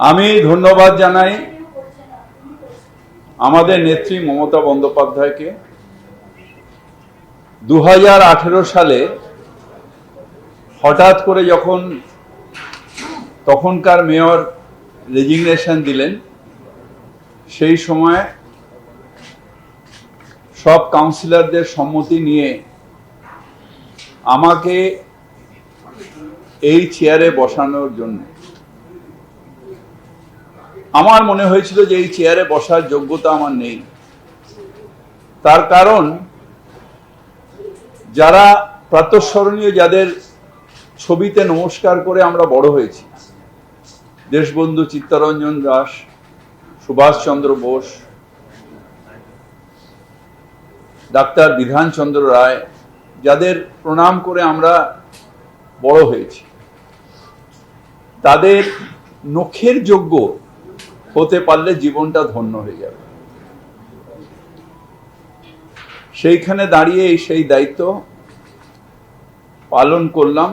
আমি ধন্যবাদ জানাই আমাদের নেত্রী মমতা বন্দ্যোপাধ্যায়কে। 2018 সালে হঠাৎ করে যখন তখনকার মেয়র রেজিগনেশন দিলেন, সেই সময় সব কাউন্সিলরদের সম্মতি নিয়ে আমাকে এই চেয়ারে বসানোর জন্য আমার মনে হয়েছিল যে এই চেয়ারে বসার যোগ্যতা আমার নেই। তার কারণ, যারা প্রাতঃস্মরণীয়, যাদের ছবিতে নমস্কার করে আমরা বড় হয়েছি, দেশবন্ধু চিত্তরঞ্জন দাস, সুভাষচন্দ্র বোস, ডাক্তার বিধানচন্দ্র রায়, যাদের প্রণাম করে আমরা বড় হয়েছি, তাদের নখের যোগ্য হতে পারলে জীবনটা ধন্য হয়ে যাবে। সেইখানে দাঁড়িয়ে সেই দায়িত্ব পালন করলাম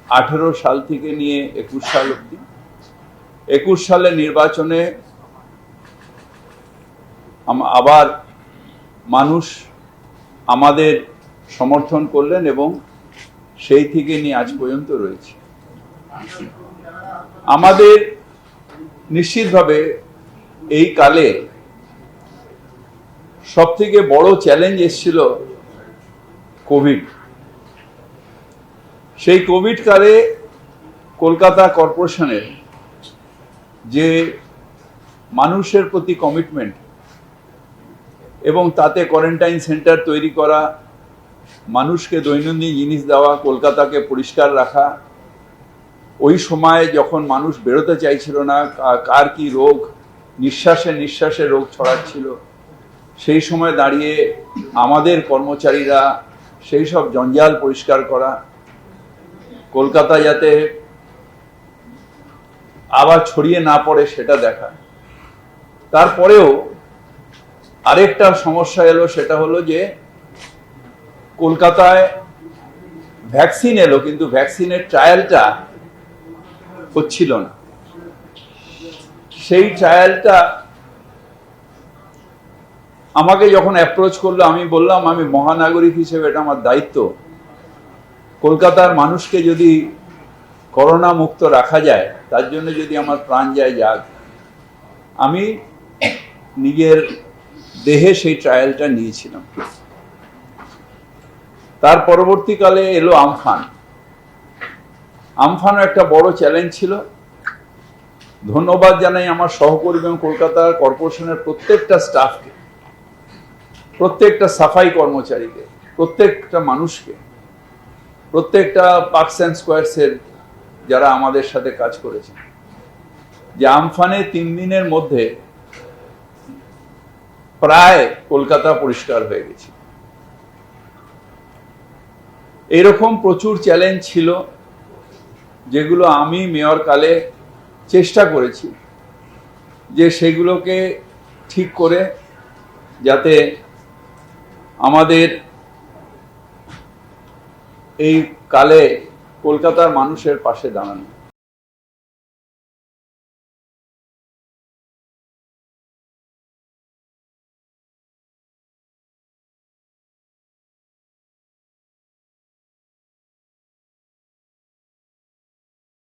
18 সাল থেকে নিয়ে 21 সাল অবধি। 21 সালে নির্বাচনে আবার মানুষ আমাদের সমর্থন করলেন এবং সেই থেকে নিয়ে আজ পর্যন্ত রয়েছে। আমাদের নিশ্চিতভাবে এই কালে সবথেকে বড় চ্যালেঞ্জ এসেছিল কোভিড। সেই কোভিড কালে কলকাতা কর্পোরেশনের যে মানুষের প্রতি কমিটমেন্ট এবং তাতে কোয়ারেন্টাইন সেন্টার তৈরি করা, মানুষকে দৈনন্দিন জিনিস দেওয়া, কলকাতাকে পরিষ্কার রাখা, ওই সময় যখন মানুষ বেরোতে চাইছিল না, কার কি রোগ, নিঃশ্বাসে রোগ ছড়াচ্ছিল, সেই সময় দাঁড়িয়ে আমাদের কর্মচারীরা সেই সব জঞ্জাল পরিষ্কার করা, কলকাতা যাতে আবার ছড়িয়ে না পড়ে সেটা দেখা। তারপরেও আরেকটা সমস্যা এলো, সেটা হলো যে কলকাতায় ভ্যাকসিন এলো, কিন্তু ভ্যাকসিনের ট্রায়ালটা হচ্ছিল না। সেই ট্রায়ালটা আমাকে যখন অ্যাপ্রোচ করলো, আমি বললাম আমি মহানাগরিক হিসেবে এটা আমার দায়িত্ব, কলকাতার মানুষকে যদি করোনা মুক্ত রাখা যায়, তার জন্য যদি আমার প্রাণ যায় যাক, আমি নিজের দেহে সেই ট্রায়ালটা নিয়েছিলাম। তার পরবর্তীকালে এলো আমফান। আমফানও একটা বড় চ্যালেঞ্জ ছিল। ধন্যবাদ জানাই আমার সহকর্মী এবং কলকাতা কর্পোরেশনের প্রত্যেকটা স্টাফকে, প্রত্যেকটা সাফাই কর্মচারীকে, প্রত্যেকটা মানুষকে, প্রত্যেকটা পার্কস অ্যান্ড স্কোয়ারসের যারা আমাদের সাথে কাজ করেছে, যে আমফানে 3 দিনের মধ্যে প্রায় কলকাতা পরিষ্কার হয়ে গেছে। এরকম প্রচুর চ্যালেঞ্জ ছিল, যেগুলো আমি মেয়র কালে চেষ্টা করেছি যে সেগুলোকে ঠিক করে যাতে আমাদের এই কালে কলকাতার মানুষের পাশে দাঁড়ানো।